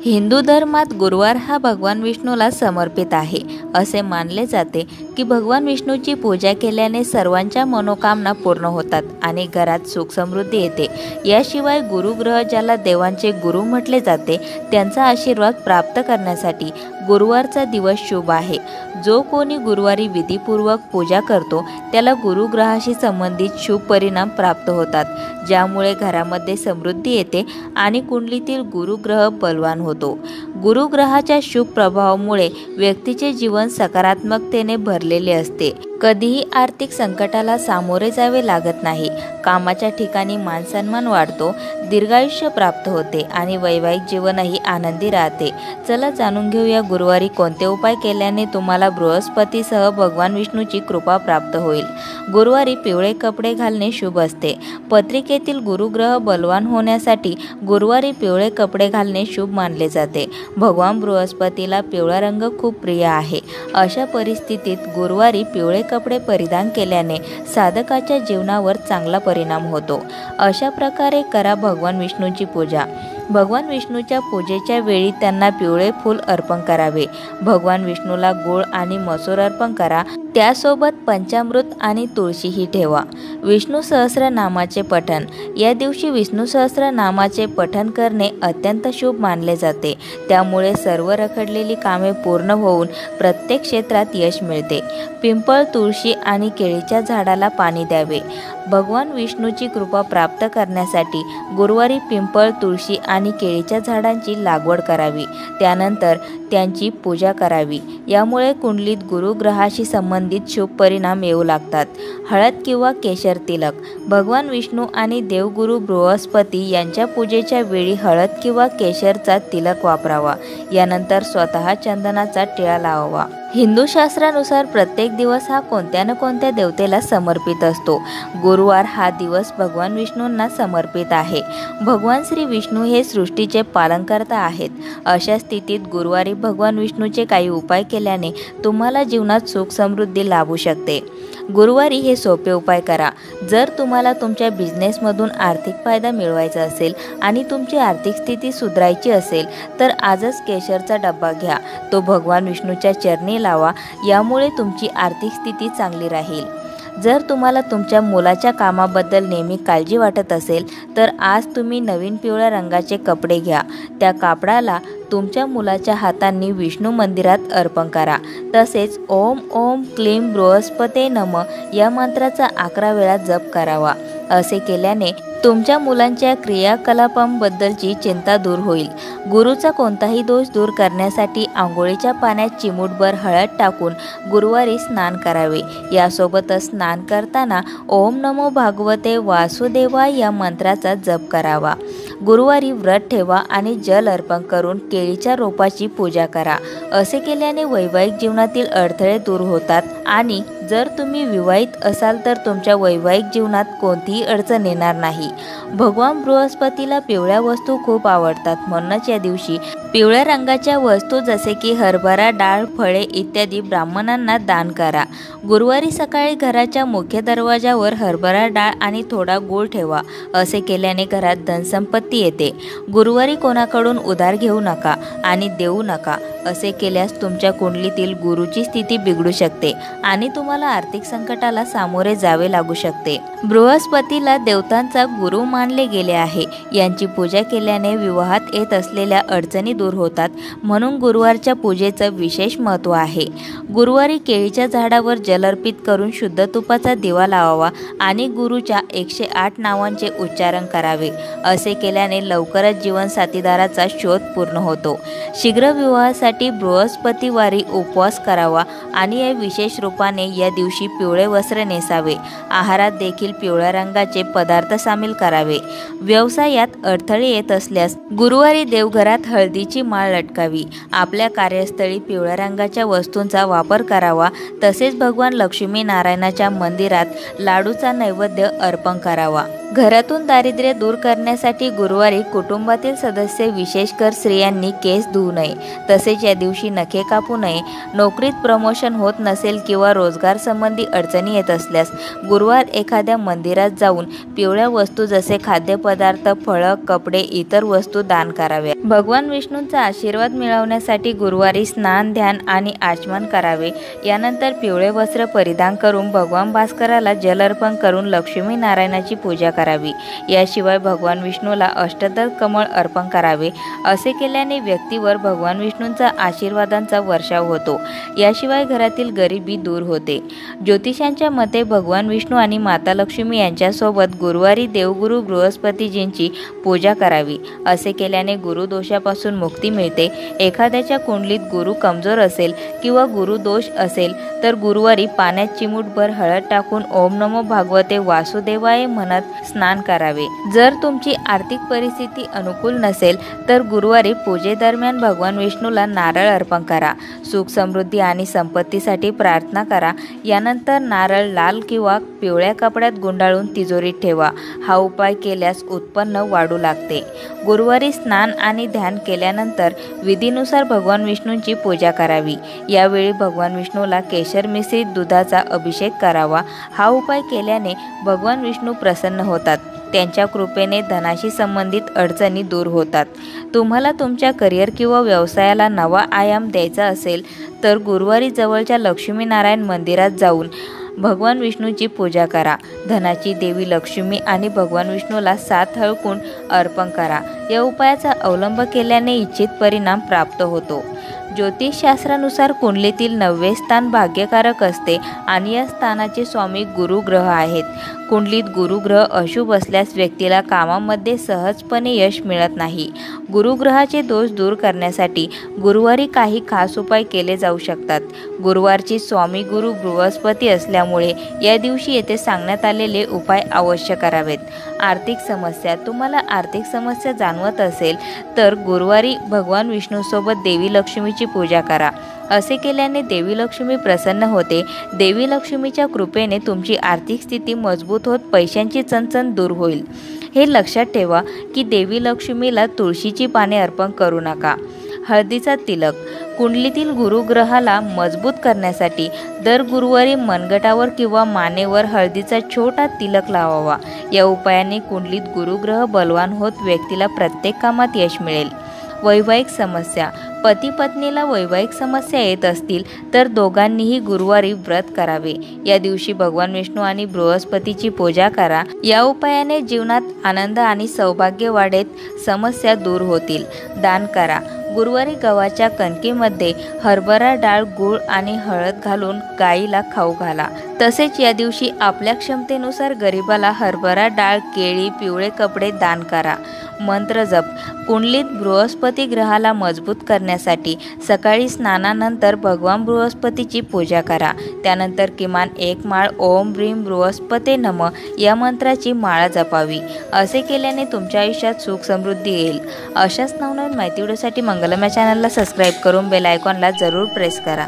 हिंदू धर्मात गुरुवार हा भगवान विष्णूला समर्पित आहे. असे मानले जाते की भगवान विष्णूची पूजा केल्याने सर्वांच्या मनोकामना पूर्ण होतात आणि घरात सुख समृद्धी येते. याशिवाय गुरुग्रह, ज्याला देवांचे गुरु म्हटले जाते, त्यांचा आशीर्वाद प्राप्त करण्यासाठी गुरुवारचा दिवस शुभ आहे. जो कोणी गुरुवारी विधीपूर्वक पूजा करतो त्याला गुरुग्रहाशी संबंधित शुभ परिणाम प्राप्त होतात, ज्यामुळे घरामध्ये समृद्धी येते आणि कुंडलीतील गुरुग्रह बलवान होतो. गुरुग्रहाच्या शुभ प्रभावामुळे व्यक्तीचे जीवन सकारात्मकतेने भरलेले असते. कधीही आर्थिक संकटाला सामोरे जावे लागत नाही. कामाच्या ठिकाणी मानसन्मान वाढतो, दीर्घायुष्य प्राप्त होते आणि वैवाहिक जीवनही आनंदी राहते. चला जाणून घेऊया गुरुवारी कोणते उपाय केल्याने तुम्हाला बृहस्पतीसह भगवान विष्णूची कृपा प्राप्त होईल. गुरुवारी पिवळे कपडे घालणे शुभ असते. पत्रिकेतील गुरुग्रह बलवान होण्यासाठी गुरुवारी पिवळे कपडे घालणे शुभ मानले जाते. भगवान बृहस्पतीला पिवळा रंग खूप प्रिय आहे. अशा परिस्थितीत गुरुवारी पिवळे कपडे परिधान केल्याने साधकाच्या जीवनावर चांगला परिणाम होतो. अशा प्रकारे करा भगवान विष्णूची पूजा. भगवान विष्णूच्या पूजेच्या वेळी त्यांना पिवळे फूल अर्पण करावे. भगवान विष्णूला गूळ आणि मसूर अर्पण करा. त्यासोबत पंचामृत आणि तुळशीही ठेवा. विष्णू सहस्रनामाचे पठण. या दिवशी विष्णू सहस्रनामाचे पठण करणे अत्यंत शुभ मानले जाते. त्यामुळे सर्व रखडलेली कामे पूर्ण होऊन प्रत्येक क्षेत्रात यश मिळते. पिंपळ, तुळशी आणि केळीच्या झाडाला पाणी द्यावे. भगवान विष्णूची कृपा प्राप्त करण्यासाठी गुरुवारी पिंपळ, तुळशी आणि केळीच्या झाडांची लागवड करावी. त्यानंतर त्यांची पूजा करावी. यामुळे कुंडलीत गुरुग्रहाशी संबंधित शुभ परिणाम येऊ लागतात. हळद किंवा केशर तिलक. भगवान विष्णू आणि देवगुरु बृहस्पती यांच्या पूजेच्या वेळी हळद किंवा केशरचा तिलक वापरावा. यानंतर स्वतः चंदनाचा टिळा लावावा. हिंदू शास्त्रानुसार प्रत्येक दिवस हा कोणत्या ना कोणत्या देवतेला समर्पित असतो. गुरुवार हा दिवस भगवान विष्णूंना समर्पित आहे. भगवान श्री विष्णू हे सृष्टीचे पालनकर्ता आहेत. अशा स्थितीत गुरुवारी भगवान विष्णूचे काही उपाय केल्याने तुम्हाला जीवनात सुख समृद्धी लाभू शकते. गुरुवारी हे सोपे उपाय करा. जर तुम्हाला तुमच्या बिझनेसमधून आर्थिक फायदा मिळवायचा असेल आणि तुमची आर्थिक स्थिती सुधारायची असेल तर आजच केशरचा डब्बा घ्या. तो भगवान विष्णूच्या चरणी लावा. यामुळे तुमची आर्थिक स्थिती चांगली राहील. जर तुम्हाला तुमच्या मुलाच्या कामाबद्दल नेहमी काळजी वाटत असेल तर आज तुम्ही नवीन पिवळ्या रंगाचे कपडे घ्या. त्या कापडाला तुमच्या मुलाच्या हातांनी विष्णू मंदिरात अर्पण करा. तसेच ओम ओम क्लीम बृहस्पते नमः या मंत्राचा 11 वेळा जप करावा. असे केल्याने तुमच्या मुलांच्या क्रियाकलापांबद्दलची चिंता दूर होईल. गुरुचा कोणताही दोष दूर करण्यासाठी आंघोळीच्या पाण्यात चिमूटभर हळद टाकून गुरुवारी स्नान करावे. यासोबतच स्नान करताना ओम नमो भागवते वासुदेवाय या मंत्राचा जप करावा. गुरुवारी व्रत ठेवा आणि जल अर्पण करून केळीच्या रोपाची पूजा करा. असे केल्याने वैवाहिक जीवनातील अडथळे दूर होतात आणि जर तुम्ही विवाहित असाल तर तुमच्या वैवाहिक जीवनात कोणतीही अडचण येणार नाही. भगवान बृहस्पतीला पिवळ्या वस्तू खूप आवडतात. म्हणूनच या दिवशी पिवळ्या रंगाच्या वस्तू जसे की हरभरा डाळ, फळे इत्यादी ब्राह्मणांना दान करा. गुरुवारी सकाळी घराच्या मुख्य दरवाजावर हरभरा डाळ आणि थोडा गूळ ठेवा. असे केल्याने घरात धनसंपत्ती येते. गुरुवारी कोणाकडून उधार घेऊ नका आणि देऊ नका. असे केल्यास तुमच्या कुंडलीतील गुरुची स्थिती बिघडू शकते आणि तुम्हाला आर्थिक संकटाला सामोरे जावे लागू शकते. बृहस्पतीला देवतांचा गुरु मानले गेले आहे. यांची पूजा केल्याने विवाहात येत असलेल्या अडचणी दूर होतात. म्हणून गुरुवारच्या पूजेचं विशेष महत्त्व आहे. गुरुवारी केळीच्या झाडावर जल अर्पित करून शुद्ध तुपाचा दिवा लावावा आणि गुरुच्या 108 नावांचे उच्चारण करावे. असे केल्याने लवकरच जीवनसाथीदाराचा शोध पूर्ण होतो. शीघ्र विवाहासाठी बृहस्पतिवारी उपवास करावा आणि या विशेष रूपाने या दिवशी पिवळे वस्त्र नेसावे. आहारात देखील पिवळ्या रंगाचे पदार्थ सामील करावे. व्यवसायात अडथळे येत असल्यास गुरुवारी देवघरात हळदीची माळ लटकावी. आपल्या कार्यस्थळी पिवळ्या रंगाच्या वस्तूंचा वापर करावा. तसेच भगवान लक्ष्मी नारायणाच्या मंदिरात लाडूचा नैवेद्य अर्पण करावा. घरातून दारिद्र्य दूर करण्यासाठी गुरुवारी कुटुंबातील सदस्य विशेषकर स्त्रियांनी केस धुवू नये. तसेच या दिवशी नखे कापू नये. नोकरीत प्रमोशन होत नसेल किंवा रोजगार पगार संबंधी अडचणी येत असल्यास गुरुवार एखाद्या मंदिरात जाऊन पिवळ्या वस्तू जसे खाद्यपदार्थ, फळं, कपडे, इतर वस्तू दान कराव्या। भगवान विष्णूंचा आशीर्वाद मिळवण्यासाठी गुरुवारी स्नान, ध्यान आणि आचमन करावे। यानंतर पिवळे वस्त्र परिधान करून भगवान भास्कराला जल अर्पण करून लक्ष्मी नारायणाची पूजा करावी। याशिवाय भगवान विष्णूला अष्टदल कमळ अर्पण करावे। असे केल्याने व्यक्तीवर भगवान विष्णूंचा आशीर्वादांचा वर्षाव होतो। याशिवाय घरातील गरिबी दूर होते। ज्योतिषांच्या मते भगवान विष्णू आणि माता लक्ष्मी यांच्यासोबत गुरुवारी देवगुरु बृहस्पतीजींची पूजा करावी। असे केल्याने गुरुदोषापासून मुक्ती मिळते। एखाद्याच्या कुंडलीत गुरु कमजोर असेल किंवा गुरुदोष असेल तर गुरुवारी पाण्यात चिमूटभर हळद टाकून ओम नमो भागवते वासुदेवाय म्हणत स्नान करावे। जर तुमची आर्थिक परिस्थिती अनुकूल नसेल तर गुरुवारी पूजेदरम्यान भगवान विष्णूला नारळ अर्पण करा। सुख, समृद्धी आणि संपत्तीसाठी प्रार्थना करा। यानंतर नारळ लाल किंवा पिवळ्या कपड्यात गुंडाळून तिजोरीत ठेवा। हा उपाय केल्यास उत्पन्न वाढू लागते। गुरुवारी स्नान आणि ध्यान केल्यानंतर विधीनुसार भगवान विष्णूंची पूजा करावी। यावेळी भगवान विष्णूला केशर मिश्रित दुधाचा अभिषेक करावा। हा उपाय केल्याने भगवान विष्णू प्रसन्न होतात। त्यांच्या कृपेने धनाशी संबंधित अडचणी दूर होतात। तुम्हाला तुमच्या करिअर किंवा व्यवसायाला नवा आयाम द्यायचा असेल तर गुरुवारी जवळच्या लक्ष्मीनारायण मंदिरात जाऊन भगवान विष्णूची पूजा करा। धनाची देवी लक्ष्मी आणि भगवान विष्णूला 7 हळकुंड अर्पण करा। या उपायाचा अवलंब केल्याने इच्छित परिणाम प्राप्त होतो। ज्योतिषशास्त्रानुसार कुंडलीतील 9वे स्थान भाग्यकारक असते आणि या स्थानाचे स्वामी गुरुग्रह आहेत। कुंडलीत गुरुग्रह अशुभ असल्यास व्यक्तीला कामामध्ये सहजपणे यश मिळत नाही। गुरुग्रहाचे दोष दूर करण्यासाठी गुरुवारी काही खास उपाय केले जाऊ शकतात। गुरुवारची स्वामी गुरु बृहस्पती असल्यामुळे या दिवशी येथे सांगण्यात आलेले उपाय अवश्य करावेत। आर्थिक समस्या, तुम्हाला आर्थिक समस्या जाणवत असेल तर गुरुवारी भगवान विष्णूसोबत देवी लक्ष्मीची पूजा करा। असे केल्याने देवी लक्ष्मी प्रसन्न होते। देवी लक्ष्मीच्या कृपेने तुमची आर्थिक स्थिती मजबूत होत पैशांची चणचण दूर होईल। हे लक्षात ठेवा की देवी लक्ष्मीला तुळशीची पाने अर्पण करू नका। हळदीचा तिलक, कुंडलीतील गुरुग्रहाला मजबूत करण्यासाठी दर गुरुवारी मनगटावर किंवा मानेवर हळदीचा छोटा तिलक लावावा। या उपायाने कुंडलीत गुरुग्रह बलवान होत व्यक्तीला प्रत्येक कामात यश मिळेल। वैवाहिक समस्या, पती पत्नीला वैवाहिक समस्या येत असतील तर दोघांनीही गुरुवारी व्रत करावे। या दिवशी भगवान विष्णू आणि बृहस्पतीची पूजा करा। या उपायाने जीवनात आनंद आणि सौभाग्य वाढेल, समस्या दूर होतील। दान करा, गुरुवारी गव्हाच्या कणकीमध्ये हरभरा डाळ, गूळ आणि हळद घालून गायीला खाऊ घाला। तसेच या दिवशी आपल्या क्षमतेनुसार गरिबाला हरभरा डाळ, केळी, पिवळे कपडे दान करा। मंत्र जप, कुंडलीत बृहस्पती ग्रहाला मजबूत करण्यासाठी सकाळी स्नानानंतर भगवान बृहस्पतीची पूजा करा। त्यानंतर किमान 1 माळ ओम ह्रीं बृहस्पते नमः या मंत्राची माळा जपावी। असे केल्याने तुमच्या आयुष्यात सुख समृद्धी येईल। अशाच नवनवीन माहिती व्हिडिओसाठी मंगलम या चॅनलला सबस्क्राईब करून बेल आयकॉनला जरूर प्रेस करा।